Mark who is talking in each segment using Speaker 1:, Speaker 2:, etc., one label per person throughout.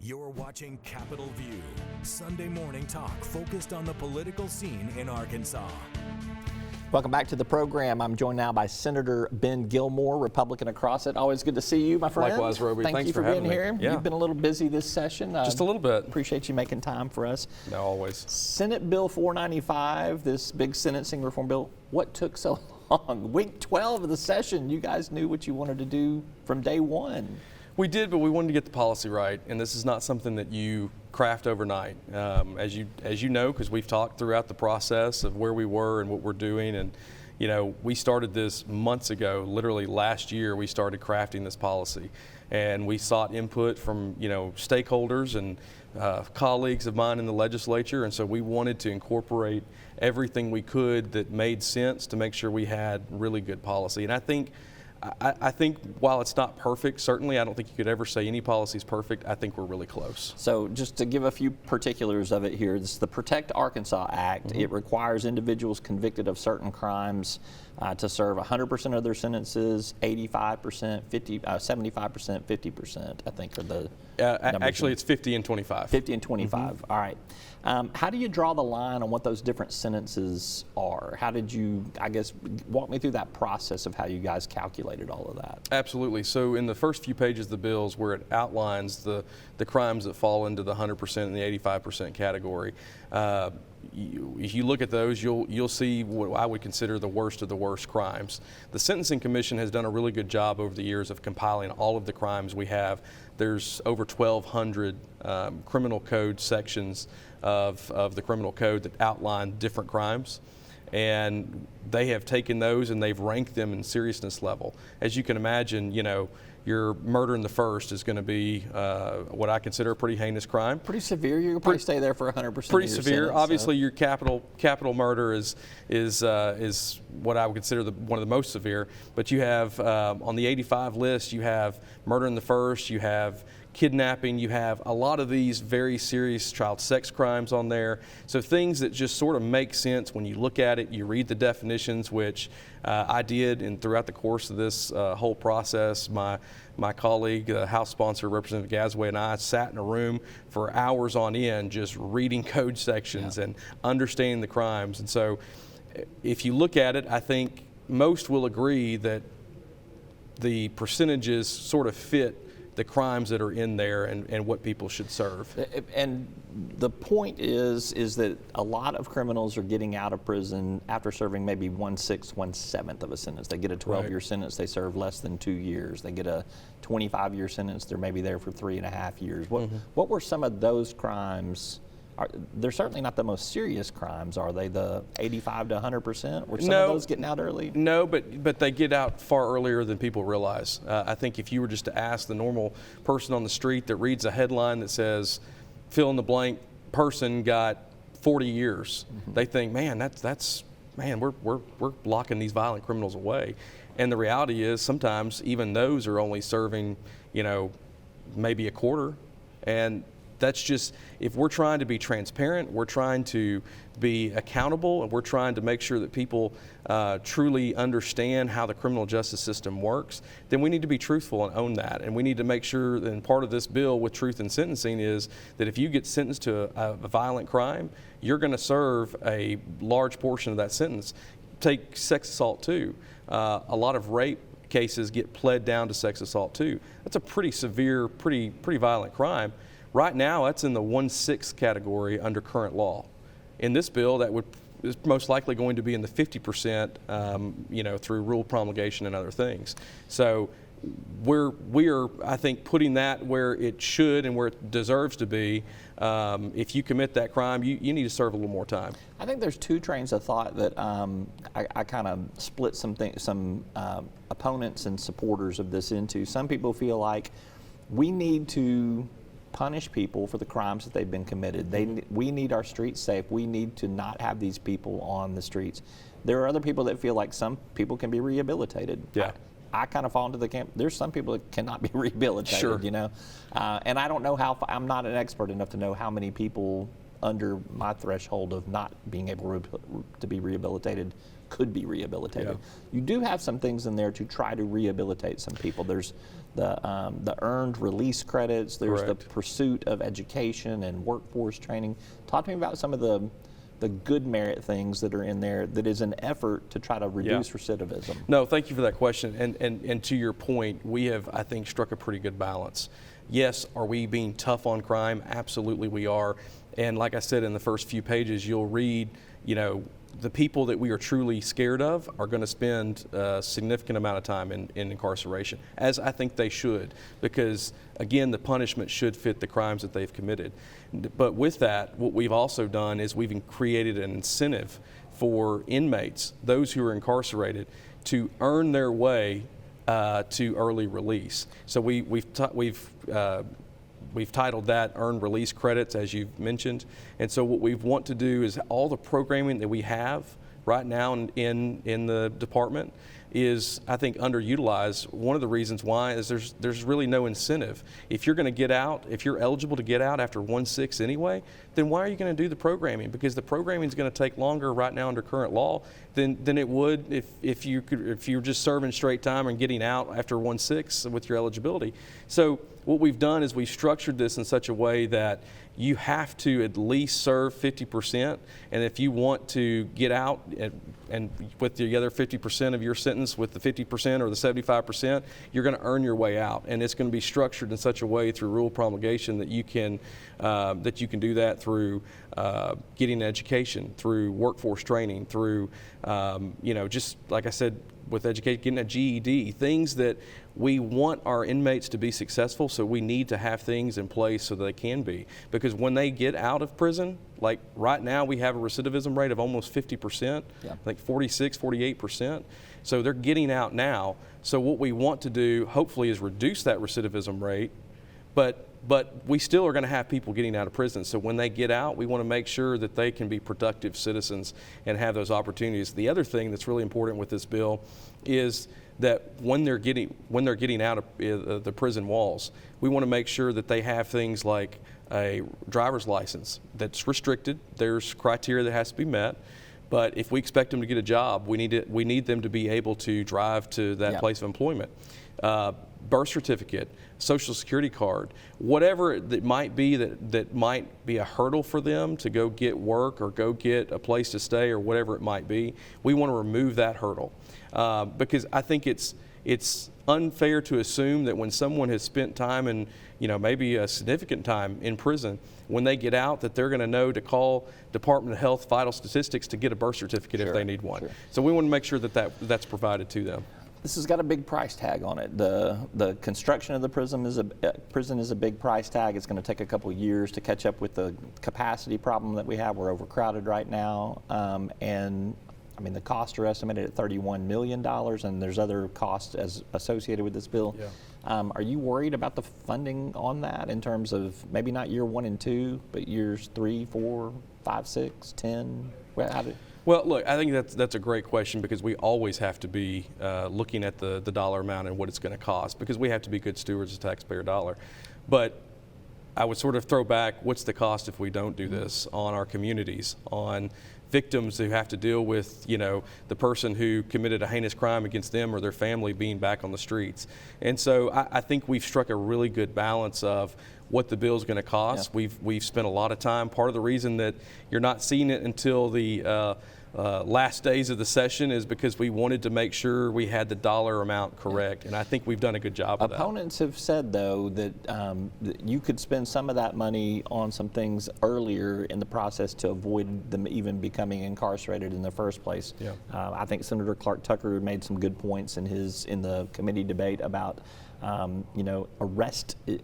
Speaker 1: You're watching Capitol View, Sunday morning talk focused on the political scene in Arkansas.
Speaker 2: Welcome back to the program. I'm joined now by Senator Ben Gilmore, Republican of R-Crossett. Always good to see you, my friend.
Speaker 3: Likewise, Roby.
Speaker 2: Thank you for being here.
Speaker 3: Yeah.
Speaker 2: You've been a little busy this session.
Speaker 3: Just a little bit.
Speaker 2: Appreciate you making time for us.
Speaker 3: No, always.
Speaker 2: Senate Bill 495, this big sentencing reform bill. What took so long? Week 12 of the session, you guys knew what you wanted to do from day one.
Speaker 3: We did, but we wanted to get the policy right, and this is not something that you craft overnight. As you know, because we've talked throughout the process of where we were and what we're doing, and you know, we started this months ago. Literally last year, we started crafting this policy, and we sought input from stakeholders and colleagues of mine in the legislature, and so we wanted to incorporate everything we could that made sense to make sure we had really good policy. And I think while it's not perfect, certainly I don't think you could ever say any policy is perfect. I think we're really close.
Speaker 2: So just to give a few particulars of it here, this is the Protect Arkansas Act. Mm-hmm. It requires individuals convicted of certain crimes to serve 100% of their sentences, 85%, 75%, 50%, I think are the
Speaker 3: actually it's 50 and 25.
Speaker 2: 50 and 25,
Speaker 3: Mm-hmm.
Speaker 2: All right. How do you draw the line on what those different sentences are? How did you, I guess, walk me through that process of how you guys calculated all of that?
Speaker 3: Absolutely. So in the first few pages of the bills where it outlines the crimes that fall into the 100% and the 85% category, if you look at those, you'll see what I would consider the worst of the worst crimes. The Sentencing Commission has done a really good job over the years of compiling all of the crimes we have. There's over 1,200 criminal code sections of the criminal code that outline different crimes. And they have taken those and they've ranked them in seriousness level. As you can imagine, your murder in the first is going to be what I consider a pretty heinous crime.
Speaker 2: Pretty severe. You can probably stay there for 100%.
Speaker 3: Pretty
Speaker 2: of your
Speaker 3: severe.
Speaker 2: sentence,
Speaker 3: Obviously, your capital murder is what I would consider one of the most severe. But you have on the 85 list, you have murder in the first, you have kidnapping, you have a lot of these very serious child sex crimes on there. So things that just sort of make sense when you look at it, you read the definitions, which I did, and throughout the course of this whole process, my colleague, House sponsor, Representative Gazaway, and I sat in a room for hours on end just reading code sections and understanding the crimes. And so if you look at it, I think most will agree that the percentages sort of fit the crimes that are in there and what people should serve.
Speaker 2: And the point is that a lot of criminals are getting out of prison after serving maybe 1/6, 1/7 of a sentence. They get a 12-year sentence, they serve less than 2 years. They get a 25-year sentence, they're maybe there for 3.5 years. What were some of those crimes? They're certainly not the most serious crimes, are they? The 85 to 100%? Were some of those getting out early?
Speaker 3: No, but they get out far earlier than people realize. I think if you were just to ask the normal person on the street that reads a headline that says, fill in the blank person got 40 years, they think, man, we're locking these violent criminals away. And the reality is sometimes even those are only serving, maybe a quarter. And that's just, if we're trying to be transparent, we're trying to be accountable, and we're trying to make sure that people truly understand how the criminal justice system works, then we need to be truthful and own that. And we need to make sure that part of this bill with truth in sentencing is that if you get sentenced to a violent crime, you're going to serve a large portion of that sentence. Take sex assault too. A lot of rape cases get pled down to sex assault too. That's a pretty severe, pretty violent crime. Right now, that's in the 1/6 category under current law. In this bill, that is most likely going to be in the 50%, through rule promulgation and other things. So we are, I think, putting that where it should and where it deserves to be. If you commit that crime, you need to serve a little more time.
Speaker 2: I think there's two trains of thought that I kind of split some opponents and supporters of this into. Some people feel like we need to punish people for the crimes that they've been committed. We need our streets safe. We need to not have these people on the streets. There are other people that feel like some people can be rehabilitated.
Speaker 3: Yeah.
Speaker 2: I kind of fall into the camp. There's some people that cannot be rehabilitated,
Speaker 3: Sure.
Speaker 2: And I don't know I'm not an expert enough to know how many people under my threshold of not being able to be rehabilitated could be rehabilitated.
Speaker 3: Yeah.
Speaker 2: You do have some things in there to try to rehabilitate some people. There's the earned release credits. There's
Speaker 3: Correct.
Speaker 2: the pursuit of education and workforce training. Talk to me about some of the good merit things that are in there that is an effort to try to reduce recidivism.
Speaker 3: No, thank you for that question. And to your point, we have, I think, struck a pretty good balance. Yes, are we being tough on crime? Absolutely we are. And like I said in the first few pages, you'll read, the people that we are truly scared of are going to spend a significant amount of time in incarceration, as I think they should, because again, the punishment should fit the crimes that they've committed. But with that, what we've also done is we've created an incentive for inmates, those who are incarcerated, to earn their way to early release. So we've titled that Earned Release Credits, as you've mentioned. And so what we want to do is all the programming that we have right now in the department is, I think, underutilized. One of the reasons why is there's really no incentive. If you're going to get out, if you're eligible to get out after 1/6 anyway, then why are you going to do the programming? Because the programming is going to take longer right now under current law than it would if you're just serving straight time and getting out after 1/6 with your eligibility. So what we've done is we've structured this in such a way that you have to at least serve 50%, and if you want to get out and with the other 50% of your sentence with the 50% or the 75%, you're going to earn your way out, and it's going to be structured in such a way through rule promulgation that you can do that through getting an education, through workforce training, through just like I said, with education, getting a GED, things that we want our inmates to be successful, so we need to have things in place so that they can be. Because when they get out of prison, like right now we have a recidivism rate of almost 50%, like 46, 48%. So they're getting out now. So what we want to do, hopefully, is reduce that recidivism rate, but we still are going to have people getting out of prison. So when they get out, we want to make sure that they can be productive citizens and have those opportunities. The other thing that's really important with this bill is that when they're getting out of the prison walls, we want to make sure that they have things like a driver's license that's restricted. There's criteria that has to be met. But if we expect them to get a job, we need them to be able to drive to that place of employment. Birth certificate, social security card, whatever that might be that might be a hurdle for them to go get work or go get a place to stay or whatever it might be, we want to remove that hurdle. Because I think it's unfair to assume that when someone has spent time in, maybe a significant time in prison, when they get out, that they're going to know to call Department of Health Vital Statistics to get a birth certificate if they need one. Sure. So we want to make sure that's provided to them.
Speaker 2: This has got a big price tag on it. The construction of the prison is a big price tag. It's going to take a couple of years to catch up with the capacity problem that we have. We're overcrowded right now, and I mean the costs are estimated at $31 million, and there's other costs associated with this bill. Yeah. Are you worried about the funding on that in terms of maybe not year 1 and 2, but years 3, 4, 5, 6, 10?
Speaker 3: Well, look, I think that's a great question, because we always have to be looking at the dollar amount and what it's going to cost, because we have to be good stewards of taxpayer dollar. But I would sort of throw back, what's the cost if we don't do this on our communities, on victims who have to deal with, the person who committed a heinous crime against them or their family being back on the streets. And so I think we've struck a really good balance of what the bill is going to cost. Yeah. We've spent a lot of time. Part of the reason that you're not seeing it until the last days of the session is because we wanted to make sure we had the dollar amount correct, and I think we've done a good job of that.
Speaker 2: Opponents have said, though, that you could spend some of that money on some things earlier in the process to avoid them even becoming incarcerated in the first place. Yeah. I think Senator Clark Tucker made some good points in the committee debate about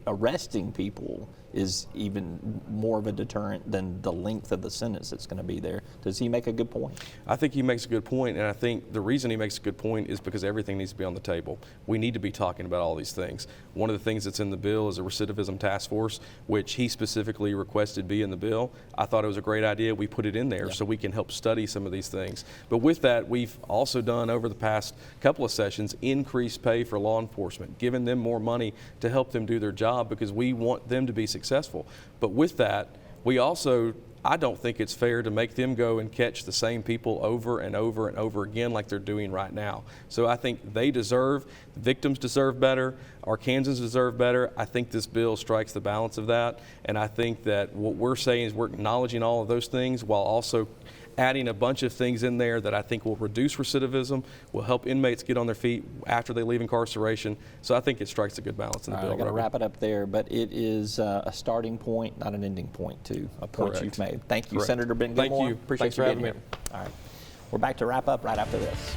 Speaker 2: arresting people is even more of a deterrent than the length of the sentence that's going to be there. Does he make a good point?
Speaker 3: I think he makes a good point, and I think the reason he makes a good point is because everything needs to be on the table. We need to be talking about all these things. One of the things that's in the bill is a recidivism task force, which he specifically requested be in the bill. I thought it was a great idea. We put it in there so we can help study some of these things. But with that, we've also done over the past couple of sessions increased pay for law enforcement, giving them more money to help them do their job, because we want them to be successful. But with that, we also I don't think it's fair to make them go and catch the same people over and over and over again like they're doing right now. So I think the victims deserve better, Arkansans deserve better. I think this bill strikes the balance of that, and I think that what we're saying is we're acknowledging all of those things while also adding a bunch of things in there that I think will reduce recidivism, will help inmates get on their feet after they leave incarceration. So I think it strikes a good balance in the bill.
Speaker 2: I'm going to wrap it up there, but it is a starting point, not an ending point to a point
Speaker 3: Correct.
Speaker 2: you've made. Thank you,
Speaker 3: Correct.
Speaker 2: Senator Ben
Speaker 3: Thank
Speaker 2: Gilmore.
Speaker 3: you.
Speaker 2: Appreciate
Speaker 3: Thanks
Speaker 2: you
Speaker 3: for
Speaker 2: being
Speaker 3: having
Speaker 2: here.
Speaker 3: me.
Speaker 2: All right. We're back to wrap up right after this.